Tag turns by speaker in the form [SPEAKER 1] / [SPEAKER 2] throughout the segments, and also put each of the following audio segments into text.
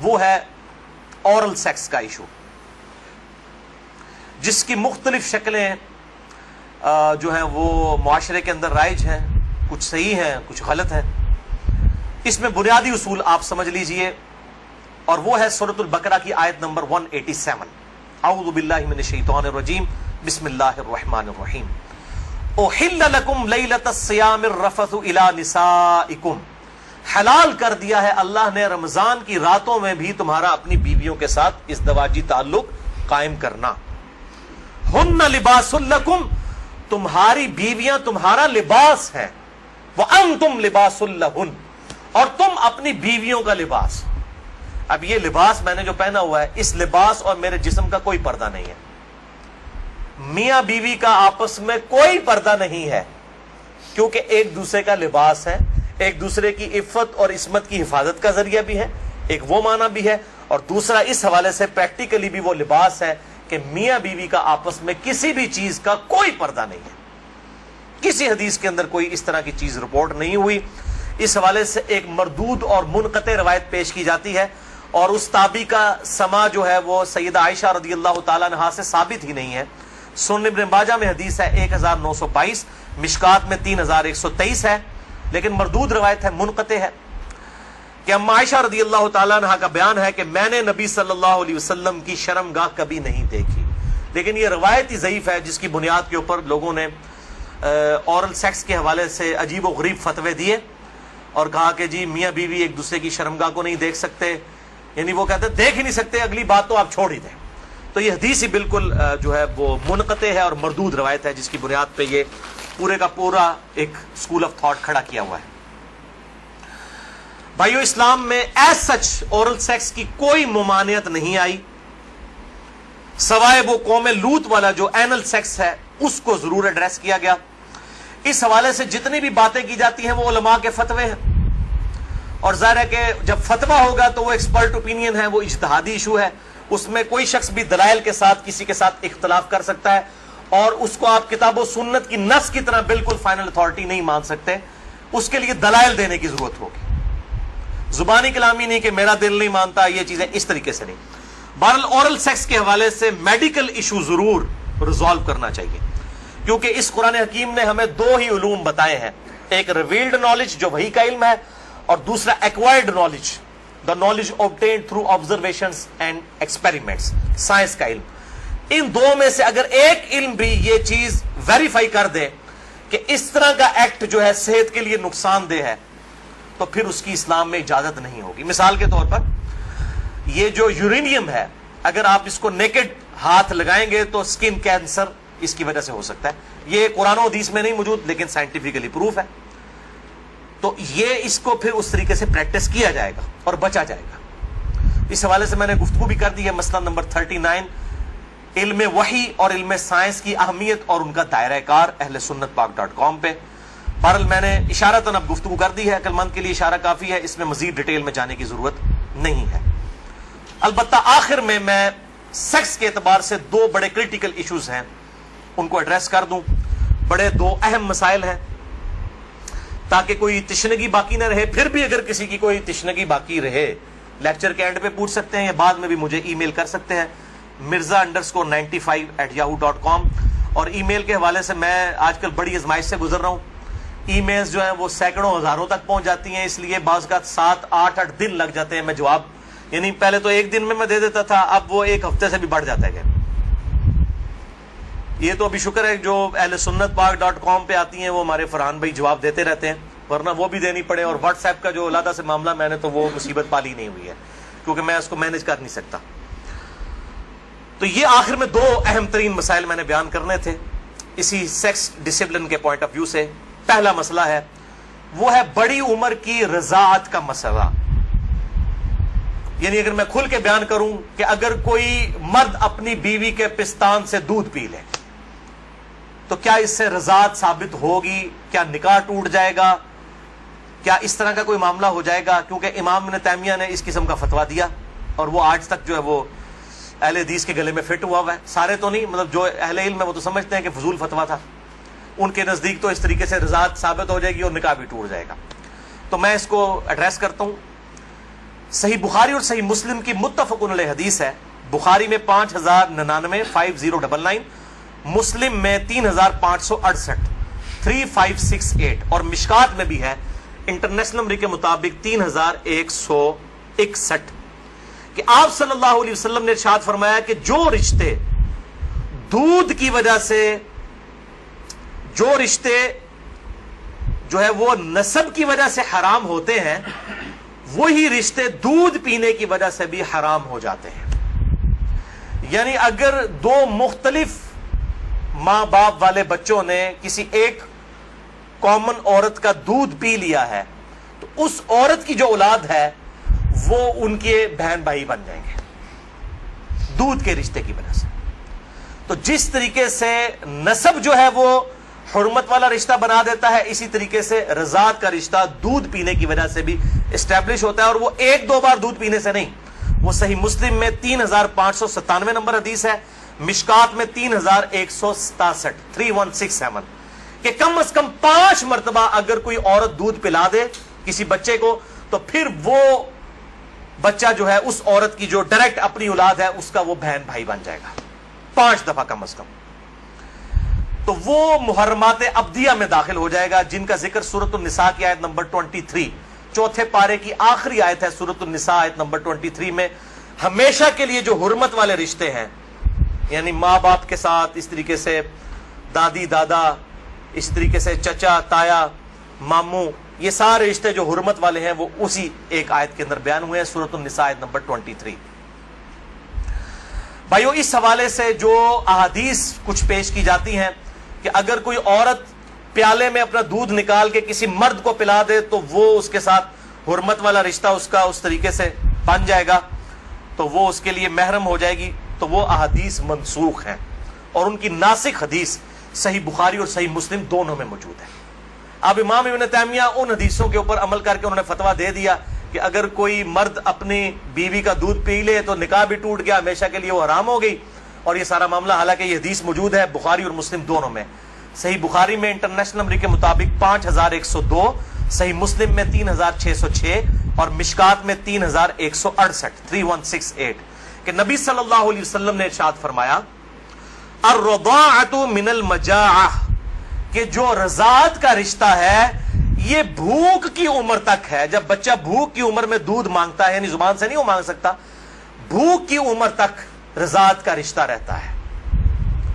[SPEAKER 1] وہ ہے oral sex کا ایشو، جس کی مختلف شکلیں جو ہیں وہ معاشرے کے اندر رائج ہیں، کچھ صحیح ہیں کچھ غلط ہیں۔ اس میں بنیادی اصول آپ سمجھ لیجئے، اور وہ ہے سورۃ البقرہ کی آیت نمبر 187۔ اعوذ باللہ من الشیطان الرجیم، بسم اللہ الرحمن الرحیم۔ احل لکم لیلۃ الصیام الرفث الی نسائکم، حلال کر دیا ہے اللہ نے رمضان کی راتوں میں بھی تمہارا اپنی بیویوں کے ساتھ ازدواجی تعلق قائم کرنا۔ ہن لباس لکم، تمہاری بیویاں تمہارا لباس ہیں، وانتم لباس لہن، اور تم اپنی بیویوں کا لباس۔ اب یہ لباس میں نے جو پہنا ہوا ہے، اس لباس اور میرے جسم کا کوئی پردہ نہیں ہے، میاں بیوی کا آپس میں کوئی پردہ نہیں ہے، کیونکہ ایک دوسرے کا لباس ہے، ایک دوسرے کی عفت اور عصمت کی حفاظت کا ذریعہ بھی ہے، ایک وہ معنی بھی ہے، اور دوسرا اس حوالے سے پریکٹیکلی بھی وہ لباس ہے کہ میاں بیوی کا آپس میں کسی بھی چیز کا کوئی پردہ نہیں ہے۔ کسی حدیث کے اندر کوئی اس طرح کی چیز رپورٹ نہیں ہوئی۔ اس حوالے سے ایک مردود اور منقطع روایت پیش کی جاتی ہے، اور اس تابعی کا سما جو ہے وہ سیدہ عائشہ رضی اللہ تعالیٰ عنہا سے ثابت ہی نہیں ہے۔ سنن ابن ماجہ میں حدیث ہے 1922، مشکات میں 3123 ہے، لیکن مردود روایت ہے، منقطع ہے، کہ اما عائشہ رضی اللہ تعالیٰ عنہا کا بیان ہے کہ میں نے نبی صلی اللہ علیہ وسلم کی شرمگاہ کبھی نہیں دیکھی۔ لیکن یہ روایت ہی ضعیف ہے، جس کی بنیاد کے اوپر لوگوں نے اورل سیکس کے حوالے سے عجیب و غریب فتوے دیے، اور کہا کہ جی میاں بیوی ایک دوسرے کی شرمگاہ کو نہیں دیکھ سکتے، یعنی وہ کہتے دیکھ ہی نہیں سکتے، اگلی بات تو آپ چھوڑ ہی دیں۔ تو یہ حدیث ہی بالکل جو ہے وہ منقطع ہے اور مردود روایت ہے، جس کی بنیاد پہ یہ پورے کا پورا ایک اسکول آف تھاٹ کھڑا کیا ہوا ہے۔ بھائیو، اسلام میں ایز سچ اورل سیکس کی کوئی ممانعت نہیں آئی، سوائے وہ قوم لوط والا جو اینل سیکس ہے اس کو ضرور ایڈریس کیا گیا۔ اس حوالے سے جتنی بھی باتیں کی جاتی ہیں وہ علماء کے فتوے ہیں، اور ظاہر ہے کہ جب فتویٰ ہوگا تو وہ ایکسپرٹ اوپینین ہے، وہ اجتہادی ایشو ہے، اس میں کوئی شخص بھی دلائل کے ساتھ کسی کے ساتھ اختلاف کر سکتا ہے، اور اس کو آپ کتاب و سنت کی نص کی طرح بالکل فائنل اتھارٹی نہیں مان سکتے، اس کے لیے دلائل دینے کی ضرورت ہوگی، زبانی کلامی نہیں کہ میرا دل نہیں مانتا، یہ چیزیں اس طریقے سے نہیں۔ بہرحال اورل سیکس کے حوالے سے میڈیکل ایشو ضرور ریزالو کرنا چاہیے، کیونکہ اس قرآن حکیم نے ہمیں دو ہی علوم بتائے ہیں، ایک ریویلڈ نالج جو وحی کا علم ہے، اور دوسرا acquired knowledge, the knowledge obtained through observations and experiments، science کا علم۔ ان دو میں سے اگر ایک علم بھی یہ چیز ویریفائی کر دے کہ اس طرح کا ایکٹ جو ہے صحت کے لیے نقصان دہ ہے، تو پھر اس کی اسلام میں اجازت نہیں ہوگی۔ مثال کے طور پر یہ جو یورینیم ہے، اگر آپ اس کو نیکڈ ہاتھ لگائیں گے تو سکن کینسر اس کی وجہ سے ہو سکتا ہے۔ یہ قرآن و حدیث میں نہیں موجود، لیکن سائنٹیفکلی پروف ہے۔ تو یہ اس کو پھر اس طریقے سے پریکٹس کیا جائے گا اور بچا جائے گا۔ اس حوالے سے میں نے گفتگو بھی کر دی ہے، مسئلہ نمبر 39، علم وحی اور علم سائنس کی اہمیت اور ان کا دائرہ کار، اہل سنت پاک.com پہ۔ بہرحال میں نے اشارتاً اب گفتگو کر دی ہے، عقل مند کے لیے اشارہ کافی ہے، اس میں مزید ڈیٹیل میں جانے کی ضرورت نہیں ہے۔ البتہ آخر میں سیکس کے اعتبار سے دو بڑے کریٹیکل ایشوز ہیں، ان کو ایڈریس کر دوں۔ بڑے دو اہم مسائل ہیں، تاکہ کوئی تشنگی باقی نہ رہے۔ پھر بھی اگر کسی کی کوئی تشنگی باقی رہے، لیکچر کے اینڈ پہ پوچھ سکتے ہیں، یا بعد میں بھی مجھے ای میل کر سکتے ہیں، mirza_95@yahoo.com۔ اور ای میل کے حوالے سے میں آج کل بڑی آزمائش سے گزر رہا ہوں، ای میلز جو ہیں وہ سینکڑوں ہزاروں تک پہنچ جاتی ہیں، اس لیے بعض کا 7-8 دن لگ جاتے ہیں میں جواب، یعنی پہلے تو ایک دن میں دے دیتا تھا، اب وہ ایک ہفتے سے بھی بڑھ جاتا ہے۔ یہ تو ابھی شکر ہے جو اہل سنت پاک.com پہ آتی ہیں وہ ہمارے فرحان بھائی جواب دیتے رہتے ہیں، ورنہ وہ بھی دینی پڑے، اور واٹس ایپ کا جو علیحدہ سے معاملہ میں نے تو وہ مصیبت پالی نہیں ہوئی ہے، کیونکہ میں اس کو مینج کر نہیں سکتا۔ تو یہ آخر میں دو اہم ترین مسائل میں نے بیان کرنے تھے اسی سیکس ڈسپلن کے پوائنٹ آف ویو سے۔ پہلا مسئلہ ہے وہ ہے بڑی عمر کی رضاعت کا مسئلہ، یعنی اگر میں کھل کے بیان کروں کہ اگر کوئی مرد اپنی بیوی کے پستان سے دودھ پی لے تو کیا اس سے رضاعت ثابت ہوگی؟ کیا نکاح ٹوٹ جائے گا؟ کیا اس طرح کا کوئی معاملہ ہو جائے گا؟ کیونکہ امام ابن تیمیہ نے اس قسم کا فتویٰ دیا، اور وہ آج تک جو ہے وہ اہل حدیث کے گلے میں فٹ ہوا ہے۔ سارے تو نہیں، مطلب جو اہل علم ہے وہ تو سمجھتے ہیں کہ فضول فتویٰ تھا، ان کے نزدیک تو اس طریقے سے رضاعت ثابت ہو جائے گی اور نکاح بھی ٹوٹ جائے گا۔ تو میں اس کو ایڈریس کرتا ہوں۔ صحیح بخاری اور صحیح مسلم کی متفقن علیہ حدیث ہے. بخاری میں 5099 5099، مسلم میں 3568 3568، اور مشکات میں بھی ہے انٹرنیشنل نمبر کے مطابق 3161، کہ آپ صلی اللہ علیہ وسلم نے ارشاد فرمایا کہ جو رشتے دودھ کی وجہ سے، جو رشتے جو ہے وہ نسب کی وجہ سے حرام ہوتے ہیں، وہی رشتے دودھ پینے کی وجہ سے بھی حرام ہو جاتے ہیں. یعنی اگر دو مختلف ماں باپ والے بچوں نے کسی ایک کامن عورت کا دودھ پی لیا ہے تو اس عورت کی جو اولاد ہے وہ ان کے بہن بھائی بن جائیں گے دودھ کے رشتے کی وجہ سے. تو جس طریقے سے نسب جو ہے وہ حرمت والا رشتہ بنا دیتا ہے، اسی طریقے سے رضاعت کا رشتہ دودھ پینے کی وجہ سے بھی اسٹیبلش ہوتا ہے، اور وہ ایک دو بار دودھ پینے سے نہیں. وہ صحیح مسلم میں 3597 نمبر حدیث ہے، مشکات میں 3167 3167، کہ کم از کم 5 مرتبہ اگر کوئی عورت دودھ پلا دے کسی بچے کو تو پھر وہ بچہ جو ہے اس عورت کی جو ڈائریکٹ اپنی اولاد ہے اس کا وہ بہن بھائی بن جائے گا 5 دفعہ کم از کم. تو وہ محرمات ابدیہ میں داخل ہو جائے گا، جن کا ذکر سورۃ النساء کی آیت نمبر 23 چوتھے پارے کی آخری آیت ہے سورۃ النساء آیت نمبر 23 میں. ہمیشہ کے لیے جو حرمت والے رشتے ہیں، یعنی ماں باپ کے ساتھ، اس طریقے سے دادی دادا، اس طریقے سے چچا تایا ماموں، یہ سارے رشتے جو حرمت والے ہیں وہ اسی ایک آیت کے اندر بیان ہوئے ہیں سورۃ النساء آیت نمبر 23. بھائیو، اس حوالے سے جو احادیث کچھ پیش کی جاتی ہیں کہ اگر کوئی عورت پیالے میں اپنا دودھ نکال کے کسی مرد کو پلا دے تو وہ اس کے ساتھ حرمت والا رشتہ اس کا اس طریقے سے بن جائے گا، تو وہ اس کے لیے محرم ہو جائے گی. تو وہ احادیث منسوخ ہیں، اور ان کی ناسخ حدیث صحیح بخاری اور صحیح مسلم دونوں میں موجود ہے. اب امام ابن تیمیہ ان حدیثوں کے اوپر عمل کر کے انہوں نے فتویٰ دے دیا کہ اگر کوئی مرد اپنی بیوی کا دودھ پی لے تو نکاح بھی ٹوٹ گیا، ہمیشہ کے لیے وہ حرام ہو گئی. اور یہ سارا معاملہ، حالانکہ یہ حدیث موجود ہے بخاری اور مسلم دونوں میں. صحیح بخاری میں انٹرنیشنل نمبر کے مطابق 5102، صحیح مسلم میں 3606، اور مشکات میں 3168 3168، کہ نبی صلی اللہ علیہ وسلم نے ارشاد فرمایا الرضاعۃ من المجاعہ، کہ جو رضاعت کا رشتہ ہے یہ بھوک کی عمر تک ہے. جب بچہ بھوک کی عمر میں دودھ مانگتا ہے، یعنی زبان سے نہیں وہ مانگ سکتا، بھوک کی عمر تک رضاعت کا رشتہ رہتا ہے.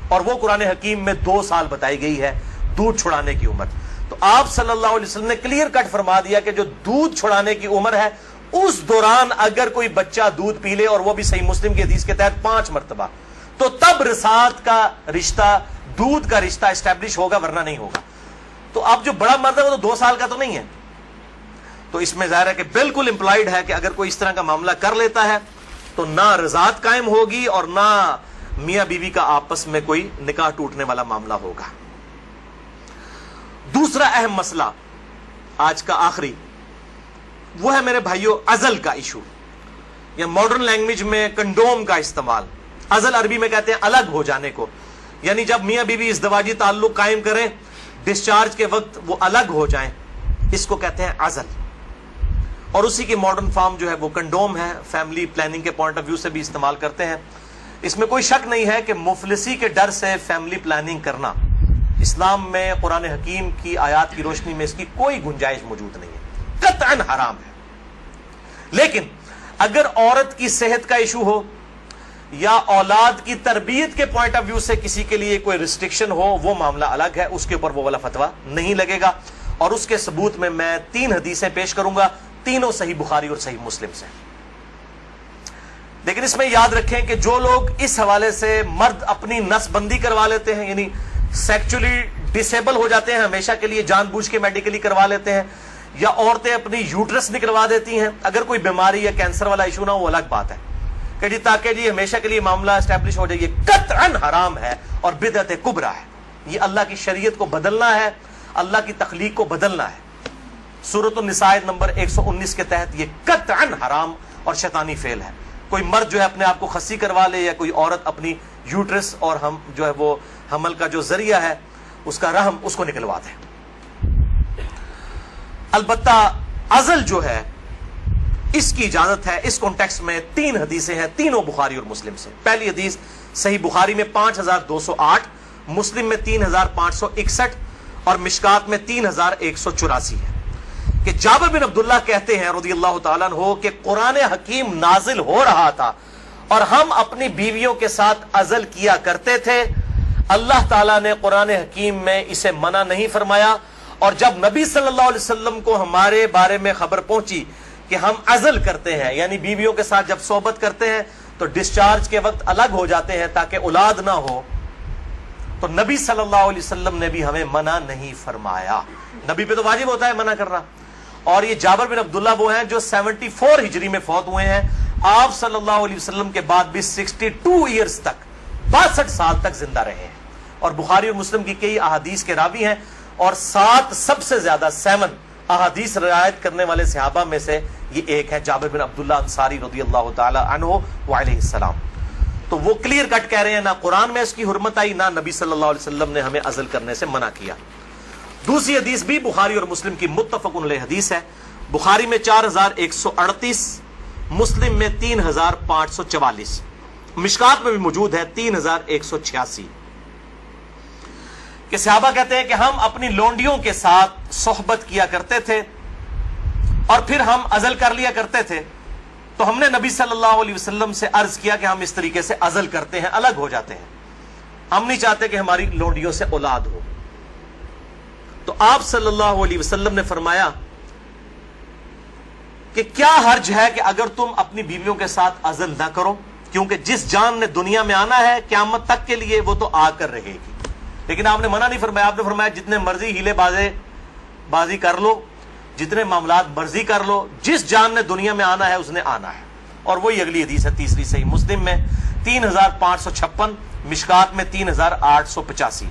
[SPEAKER 1] اور وہ قرآن حکیم میں 2 سال بتائی گئی ہے دودھ چھڑانے کی عمر. تو آپ صلی اللہ علیہ وسلم نے کلیئر کٹ فرما دیا کہ جو دودھ چھڑانے کی عمر ہے اس دوران اگر کوئی بچہ دودھ پی لے، اور وہ بھی صحیح مسلم کی حدیث کے تحت 5 مرتبہ، تو تب رضاعت کا رشتہ، دودھ کا رشتہ اسٹیبلش ہوگا، ورنہ نہیں ہوگا. تو اب جو بڑا مرد ہے وہ تو 2 سال کا تو نہیں ہے. تو اس میں ظاہر ہے کہ بالکل امپلائڈ ہے کہ اگر کوئی اس طرح کا معاملہ کر لیتا ہے تو نہ رضاعت قائم ہوگی اور نہ میاں بیوی کا آپس میں کوئی نکاح ٹوٹنے والا معاملہ ہوگا. دوسرا اہم مسئلہ آج کا آخری وہ ہے میرے بھائیوں عزل کا ایشو، یا ماڈرن لینگویج میں کنڈوم کا استعمال. عزل عربی میں کہتے ہیں الگ ہو جانے کو، یعنی جب میاں بیوی ازدواجی تعلق قائم کریں، ڈسچارج کے وقت وہ الگ ہو جائیں، اس کو کہتے ہیں عزل. اور اسی کی ماڈرن فارم جو ہے وہ کنڈوم ہے. فیملی پلاننگ کے پوائنٹ آف ویو سے بھی استعمال کرتے ہیں. اس میں کوئی شک نہیں ہے کہ مفلسی کے ڈر سے فیملی پلاننگ کرنا اسلام میں قرآن حکیم کی آیات کی روشنی میں اس کی کوئی گنجائش موجود نہیں ہے، قطعاً حرام ہے. لیکن اگر عورت کی صحت کا ایشو ہو یا اولاد کی تربیت کے پوائنٹ آف ویو سے کسی کے لیے کوئی ریسٹرکشن ہو، وہ معاملہ الگ ہے، اس کے اوپر وہ والا فتویٰ نہیں لگے گا. اور اس کے ثبوت میں 3 حدیثیں پیش کروں گا، تینوں صحیح بخاری اور صحیح مسلم سے. لیکن اس میں یاد رکھیں کہ جو لوگ اس حوالے سے مرد اپنی نس بندی کروا لیتے ہیں، یعنی سیکچولی ڈسیبل ہو جاتے ہیں ہمیشہ کے لیے، جان بوجھ کے میڈیکلی کروا لیتے ہیں، یا عورتیں اپنی یوٹرس نکلوا دیتی ہیں، اگر کوئی بیماری یا کینسر والا ایشو نہ ہو وہ الگ بات ہے کہ جی تاکہ جی ہمیشہ کے لیے معاملہ اسٹیبلش ہو جائے، یہ قطعاً حرام ہے اور بدعت کبریٰ ہے. یہ اللہ کی شریعت کو بدلنا ہے، اللہ کی تخلیق کو بدلنا ہے. سورۃ النساء نمبر 119 کے تحت یہ قطعاً حرام اور شیطانی فعل ہے. کوئی مرد جو ہے اپنے آپ کو خصی کروا لے، یا کوئی عورت اپنی یوٹرس اور ہم جو ہے وہ حمل کا جو ذریعہ ہے اس کا رحم اس کو نکلوا دے. البتہ عزل جو ہے اس کی اجازت ہے. اس کانٹیکسٹ میں 3 حدیثیں ہیں, تینوں بخاری اور مسلم سے. پہلی حدیث صحیح بخاری میں 5208, مسلم میں 3561 اور مشکات میں 3184 ہے کہ جابر بن عبداللہ کہتے ہیں رضی اللہ تعالیٰ عنہ کہ قرآن حکیم نازل ہو رہا تھا اور ہم اپنی بیویوں کے ساتھ عزل کیا کرتے تھے. اللہ تعالیٰ نے قرآن حکیم میں اسے منع نہیں فرمایا, اور جب نبی صلی اللہ علیہ وسلم کو ہمارے بارے میں خبر پہنچی کہ ہم عزل کرتے ہیں, یعنی بیویوں کے ساتھ جب صحبت کرتے ہیں تو ڈسچارج کے وقت الگ ہو جاتے ہیں تاکہ اولاد نہ ہو, تو نبی صلی اللہ علیہ وسلم نے بھی ہمیں منع نہیں فرمایا. نبی پہ تو واجب ہوتا ہے منع کرنا. اور یہ جابر بن عبداللہ وہ ہیں جو 74 ہجری میں فوت ہوئے ہیں. آپ صلی اللہ علیہ وسلم کے بعد بھی 62 ایئرز تک, 62 سال تک زندہ رہے ہیں, اور بخاری اور مسلم کی کئی احادیث کے راوی ہیں, اور 7 سب سے زیادہ 7 احادیث روایت کرنے والے صحابہ میں سے یہ ایک ہے, جابر بن عبداللہ انصاری رضی اللہ تعالی عنہ وعلیہ السلام. تو وہ کلیئر کٹ کہہ رہے ہیں نہ قرآن میں اس کی حرمت آئی, نہ نبی صلی اللہ علیہ وسلم نے ہمیں عزل کرنے سے منع کیا. دوسری حدیث بھی بخاری اور مسلم کی متفق علیہ حدیث ہے. بخاری میں 4138, مسلم میں 3544, مشکات میں بھی موجود ہے 3186 کہ صحابہ کہتے ہیں کہ ہم اپنی لونڈیوں کے ساتھ صحبت کیا کرتے تھے اور پھر ہم عزل کر لیا کرتے تھے. تو ہم نے نبی صلی اللہ علیہ وسلم سے عرض کیا کہ ہم اس طریقے سے عزل کرتے ہیں, الگ ہو جاتے ہیں, ہم نہیں چاہتے کہ ہماری لونڈیوں سے اولاد ہو. تو آپ صلی اللہ علیہ وسلم نے فرمایا کہ کیا حرج ہے کہ اگر تم اپنی بیویوں کے ساتھ عزل نہ کرو, کیونکہ جس جان نے دنیا میں آنا ہے قیامت تک کے لیے وہ تو آ کر رہے گی. لیکن آپ نے منع نہیں فرمایا, آپ نے فرمایا جتنے مرضی ہیلے بازی کر لو, جتنے معاملات مرضی کر لو, جس جان نے دنیا میں آنا ہے اس نے آنا ہے. اور وہی اگلی حدیث ہے تیسری صحیح مسلم میں 3556, مشکات میں 3885.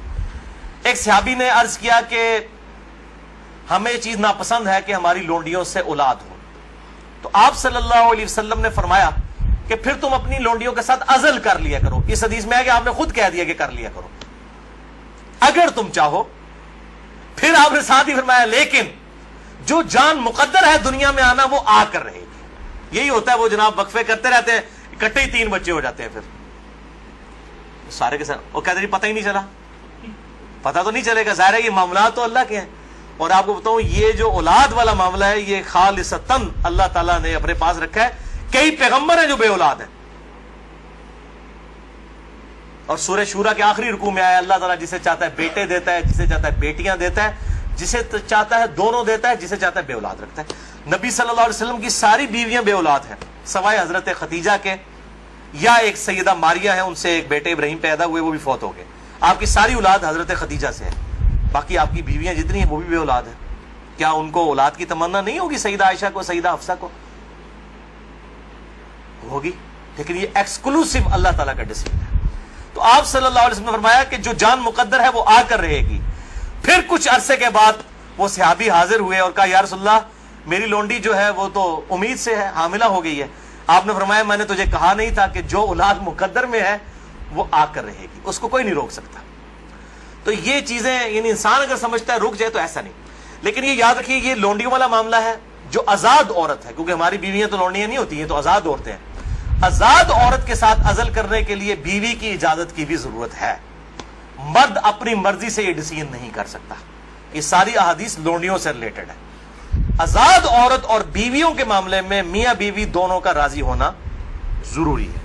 [SPEAKER 1] ایک صحابی نے عرض کیا کہ ہمیں یہ چیز ناپسند ہے کہ ہماری لونڈیوں سے اولاد ہو. تو آپ صلی اللہ علیہ وسلم نے فرمایا کہ پھر تم اپنی لونڈیوں کے ساتھ عزل کر لیا کرو. اس حدیث میں ہے کہ آپ نے خود کہہ دیا کہ کر لیا کرو اگر تم چاہو. پھر آپ نے ساتھ ہی فرمایا لیکن جو جان مقدر ہے دنیا میں آنا وہ آ کر رہے گی. یہی ہوتا ہے, وہ جناب وقفے کرتے رہتے ہیں, اکٹھے ہی 3 بچے ہو جاتے ہیں, پھر سارے کے ساتھ وہ کہتے ہیں پتہ ہی نہیں چلا. پتہ تو نہیں چلے گا, ظاہر ہے یہ معاملات تو اللہ کے ہیں. اور آپ کو بتاؤں یہ جو اولاد والا معاملہ ہے یہ خالصتاً اللہ تعالیٰ نے اپنے پاس رکھا ہے. کئی پیغمبر ہیں جو بے اولاد ہیں, اور سورہ شورا کے آخری رکوع میں آیا اللہ تعالیٰ جسے چاہتا ہے بیٹے دیتا ہے, جسے چاہتا ہے بیٹیاں دیتا ہے, جسے چاہتا ہے دونوں دیتا ہے, جسے چاہتا ہے بے اولاد رکھتا ہے. نبی صلی اللہ علیہ وسلم کی ساری بیویاں بے اولاد ہیں سوائے حضرت خدیجہ کے, یا ایک سیدہ ماریہ ہے, ان سے ایک بیٹے ابراہیم پیدا ہوئے, وہ بھی فوت ہو گئے. آپ کی ساری اولاد حضرت خدیجہ سے ہے, باقی آپ کی بیویاں جتنی ہیں وہ بھی بے اولاد ہیں. کیا ان کو اولاد کی تمنا نہیں ہوگی؟ سیدہ عائشہ کو, سیدہ حفصہ کو ہوگی, لیکن یہ ایکسکلوسیو اللہ تعالیٰ کا ڈیسیجن ہے. تو آپ صلی اللہ علیہ وسلم نے فرمایا کہ جو جان مقدر ہے وہ آ کر رہے گی. پھر کچھ عرصے کے بعد وہ صحابی حاضر ہوئے اور کہا یا رسول اللہ میری لونڈی جو ہے وہ تو امید سے ہے, حاملہ ہو گئی ہے. آپ نے فرمایا میں نے تجھے کہا نہیں تھا کہ جو اولاد مقدر میں ہے وہ آ کر رہے گی, اس کو کوئی نہیں روک سکتا. تو یہ چیزیں یعنی انسان اگر سمجھتا ہے رک جائے تو ایسا نہیں. لیکن یہ یاد رکھیے یہ لونڈیوں والا معاملہ ہے جو آزاد عورت ہے, کیونکہ ہماری بیویاں تو لونڈیاں نہیں ہوتی ہیں, تو آزاد عورتیں ہیں. آزاد عورت کے ساتھ عزل کرنے کے لیے بیوی کی اجازت کی بھی ضرورت ہے. مرد اپنی مرضی سے یہ ڈیسیژن نہیں کر سکتا. یہ ساری احادیث لونڈیوں سے ریلیٹڈ ہے. آزاد عورت اور بیویوں کے معاملے میں میاں بیوی دونوں کا راضی ہونا ضروری ہے.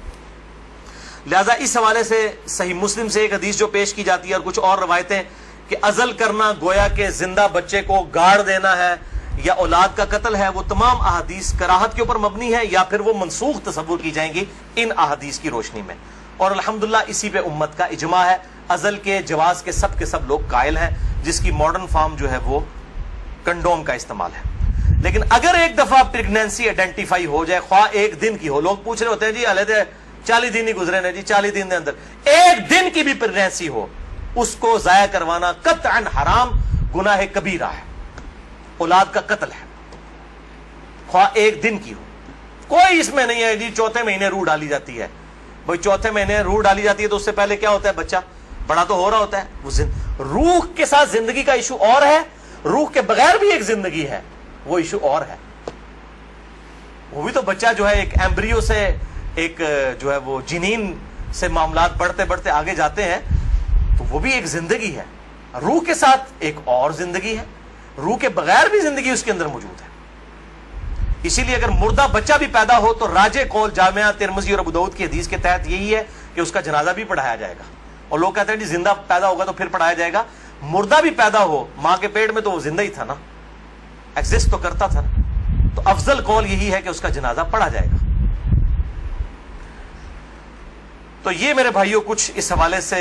[SPEAKER 1] لہذا اس حوالے سے صحیح مسلم سے ایک حدیث جو پیش کی جاتی ہے اور کچھ اور روایتیں کہ عزل کرنا گویا کہ زندہ بچے کو گاڑ دینا ہے یا اولاد کا قتل ہے, وہ تمام احادیث کراہت کے اوپر مبنی ہے یا پھر وہ منسوخ تصور کی جائیں گی ان احادیث کی روشنی میں. اور الحمدللہ اسی پہ امت کا اجماع ہے. عزل کے جواز کے سب لوگ قائل ہیں, جس کی ماڈرن فارم جو ہے وہ کنڈوم کا استعمال ہے. لیکن اگر ایک دفعہ پریگنینسی آئیڈینٹیفائی ہو جائے, خواہ ایک دن کی ہو, لوگ پوچھ رہے ہوتے ہیں جی علیحدہ 40 دن ہی گزرے نا جی, 40 دن کے اندر ایک دن کی بھی پریگنینسی ہو, اس کو ضائع کروانا قطعاً حرام گناہ کبیرہ ہے, اولاد کا قتل ہے, خواہ ایک دن کی ہو. کوئی اس میں نہیں ہے جی چوتھے مہینے روح ڈالی جاتی ہے. بھائی چوتھے مہینے روح ڈالی جاتی ہے تو اس سے پہلے کیا ہوتا ہے, بچہ بڑا تو ہو رہا ہوتا ہے. وہ روح کے ساتھ زندگی کا ایشو اور ہے, روح کے بغیر بھی ایک زندگی ہے, وہ ایشو اور ہے. وہ بھی تو بچہ جو ہے ایک ایمبریو سے ایک جو ہے وہ جنین سے معاملات بڑھتے بڑھتے آگے جاتے ہیں، تو وہ بھی ایک زندگی ہے، روح کے ساتھ ایک اور زندگی ہے، روح کے بغیر بھی زندگی اس کے اندر موجود ہے۔ اسی لیے اگر مردہ بچہ بھی پیدا ہو تو راجح قول جامعہ ترمذی اور ابو داؤد کی حدیث کے تحت یہی ہے کہ اس کا جنازہ بھی پڑھایا جائے گا۔ اور لوگ کہتے ہیں جی زندہ پیدا ہوگا تو پھر پڑھایا جائے گا، مردہ بھی پیدا ہو ماں کے پیٹ میں تو وہ زندہ ہی تھا نا، ایگزسٹ تو کرتا تھا نا، تو افضل قول یہی ہے کہ اس کا جنازہ پڑھا جائے گا۔ تو یہ میرے بھائیوں کچھ اس حوالے سے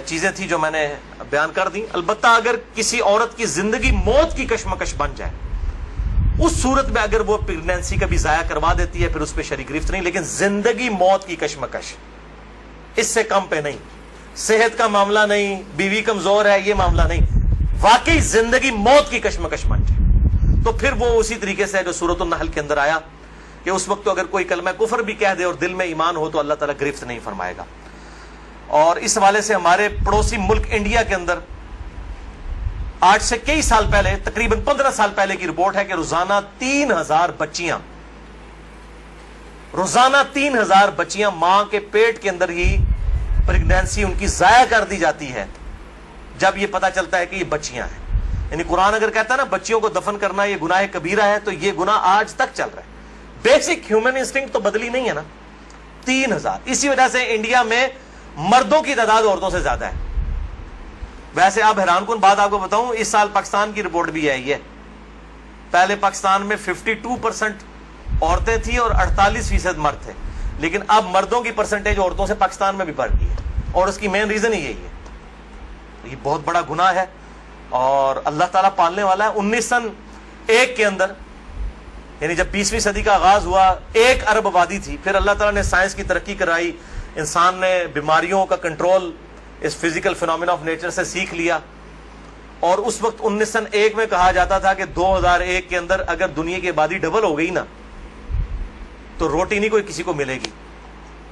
[SPEAKER 1] چیزیں تھی جو میں نے بیان کر دی۔ البتہ اگر کسی عورت کی زندگی موت کی کشمکش بن جائے، اس صورت میں اگر وہ پریگنینسی کا بھی ضائع کروا دیتی ہے پھر اس پہ شرعی گرفت نہیں، لیکن زندگی موت کی کشمکش اس سے کم پہ نہیں، صحت کا معاملہ نہیں، بیوی کمزور ہے یہ معاملہ نہیں، واقعی زندگی موت کی کشمکش بن جائے تو پھر وہ اسی طریقے سے جو سورۃ النحل کے اندر آیا کہ اس وقت تو اگر کوئی کلمہ کفر بھی کہہ دے اور دل میں ایمان ہو تو اللہ تعالیٰ گرفت نہیں فرمائے گا۔ اور اس حوالے سے ہمارے پڑوسی ملک انڈیا کے اندر آج سے کئی سال پہلے، تقریباً 15 سال پہلے کی رپورٹ ہے کہ روزانہ 3000 بچیاں ماں کے پیٹ کے اندر ہی پریگنینسی ان کی ضائع کر دی جاتی ہے جب یہ پتا چلتا ہے کہ یہ بچیاں ہیں۔ یعنی قرآن اگر کہتا ہے نا بچیوں کو دفن کرنا یہ گناہ کبیرہ ہے، تو یہ گناہ آج تک چل رہا ہے۔ بیسک ہیومن انسٹنکٹ تو بدلی نہیں ہے نا۔ 3000، اسی وجہ سے انڈیا میں مردوں کی تعداد عورتوں سے زیادہ ہے۔ ویسے آپ حیران کن بات آپ کو بتاؤں، اس سال پاکستان کی رپورٹ بھی آئی ہے، پہلے پاکستان میں 52% عورتیں تھیں اور 48% مرد تھے، لیکن اب مردوں کی پرسنٹیج عورتوں سے پاکستان میں بھی بڑھ گئی ہے، اور اس کی مین ریزن ہی یہی ہے۔ یہ بہت بڑا گناہ ہے اور اللہ تعالیٰ پالنے والا ہے۔ 1901 کے اندر، یعنی جب 20ویں صدی کا آغاز ہوا، 1 ارب آبادی تھی، پھر اللہ تعالیٰ نے سائنس کی ترقی کرائی، انسان نے بیماریوں کا کنٹرول اس فزیکل فینومینا آف نیچر سے سیکھ لیا، اور اس وقت 1901 میں کہا جاتا تھا کہ 2001 کے اندر اگر دنیا کی آبادی ڈبل ہو گئی نا تو روٹی نہیں کوئی کسی کو ملے گی۔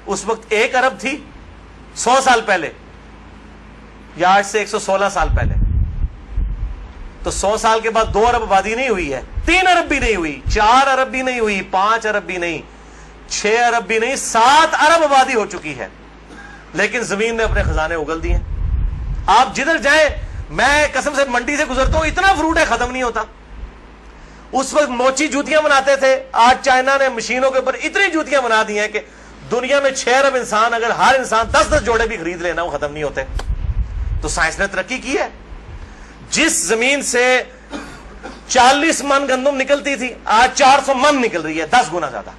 [SPEAKER 1] اس وقت 1 ارب تھی 100 سال پہلے، یا آج سے 116 سال پہلے، تو 100 سال کے بعد 2 ارب آبادی نہیں ہوئی ہے، 3 ارب بھی نہیں ہوئی، 4 ارب بھی نہیں ہوئی، 5 ارب بھی نہیں، 6 ارب بھی نہیں، 7 ارب آبادی ہو چکی ہے، لیکن زمین نے اپنے خزانے اگل دیے۔ آپ جدھر جائیں، میں قسم سے منڈی سے گزرتا ہوں، اتنا فروٹ ہے ختم نہیں ہوتا۔ اس وقت موچی جوتیاں بناتے تھے، آج چائنا نے مشینوں کے اوپر اتنی جوتیاں بنا دی ہیں کہ دنیا میں 6 ارب انسان، اگر ہر انسان 10 جوڑے بھی خرید لینا وہ ختم نہیں ہوتے۔ تو سائنس نے ترقی کی ہے۔ جس زمین سے 40 من گندم نکلتی تھی آج 400 من نکل رہی ہے، 10 گنا زیادہ۔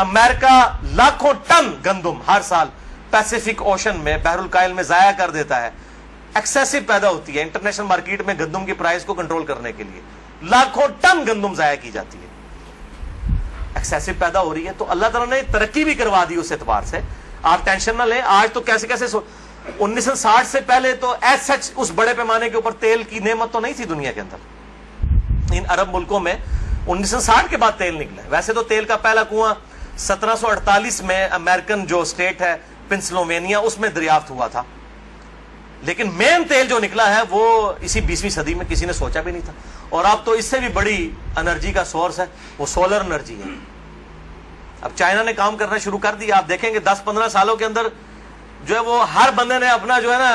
[SPEAKER 1] امریکہ لاکھوں ٹن گندم ہر سال پیسیفک اوشن میں، بحر الکاہل میں ضائع کر دیتا ہے، ایکسیسو پیدا ہوتی ہے۔ انٹرنیشنل مارکیٹ میں گندم کی پرائس کو کنٹرول کرنے کے لیے لاکھوں ٹن گندم ضائع کی جاتی ہے، ایکسیسو پیدا ہو رہی ہے۔ تو اللہ تعالیٰ نے ترقی بھی کروا دی اس اعتبار سے، آپ ٹینشن نہ لیں۔ آج تو کیسے 1960 سے پہلے تو ایز سچ اس بڑے پیمانے کے اوپر تیل کی نعمت تو نہیں تھی دنیا کے اندر۔ ان عرب ملکوں میں 1960 کے بعد تیل نکلا ہے۔ ویسے تو تیل کا پہلا کنواں 1748 میں امریکن جو اسٹیٹ ہے پنسلوینیا، اس میں دریافت ہوا تھا، لیکن مین تیل جو نکلا ہے وہ اسی 20ویں صدی میں، کسی نے سوچا بھی نہیں تھا۔ اور اب تو اس سے بھی بڑی انرجی کا سورس ہے، وہ سولر انرجی ہے۔ اب چائنا نے کام کرنا شروع کر دیا، آپ دیکھیں گے 10-15 سالوں کے اندر جو ہے وہ ہر بندے نے اپنا جو ہے نا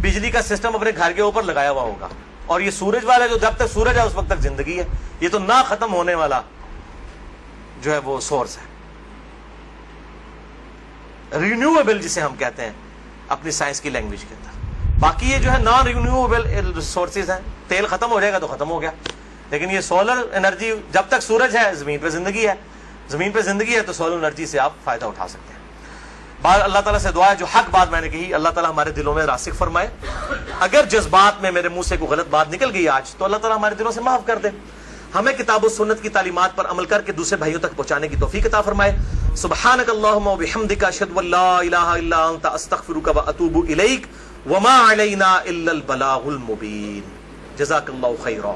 [SPEAKER 1] بجلی کا سسٹم اپنے گھر کے اوپر لگایا ہوا ہوگا۔ اور یہ سورج والا جو جب تک سورج ہے اس وقت تک زندگی ہے، یہ تو نہ ختم ہونے والا جو ہے وہ سورس ہے، رینیویبل جسے ہم کہتے ہیں اپنی سائنس کی لینگویج کے اندر۔ باقی یہ جو ہے نان رینیویبل ریسورسز ہیں، تیل ختم ہو جائے گا تو ختم ہو گیا، لیکن یہ سولر انرجی جب تک سورج ہے زمین پہ زندگی ہے، زمین پہ زندگی ہے تو سولر انرجی سے آپ فائدہ اٹھا سکتے ہیں۔ بات اللہ تعالیٰ سے دعا ہے جو حق بات میں نے کہی اللہ تعالیٰ ہمارے دلوں میں راسخ فرمائے۔ اگر جذبات میں میرے منہ سے کوئی غلط بات نکل گئی آج تو اللہ تعالیٰ ہمارے دلوں سے معاف کر دے، ہمیں کتاب و سنت کی تعلیمات پر عمل کر کے دوسرے بھائیوں تک پہنچانے کی توفیق عطا فرمائے۔ سبحانک اللہم و بحمدک، اشہد ان لا الہ الا انت، استغفرک و اتوب الیک، وما علینا الا البلاغ المبین۔ جزاک اللہ خیرا۔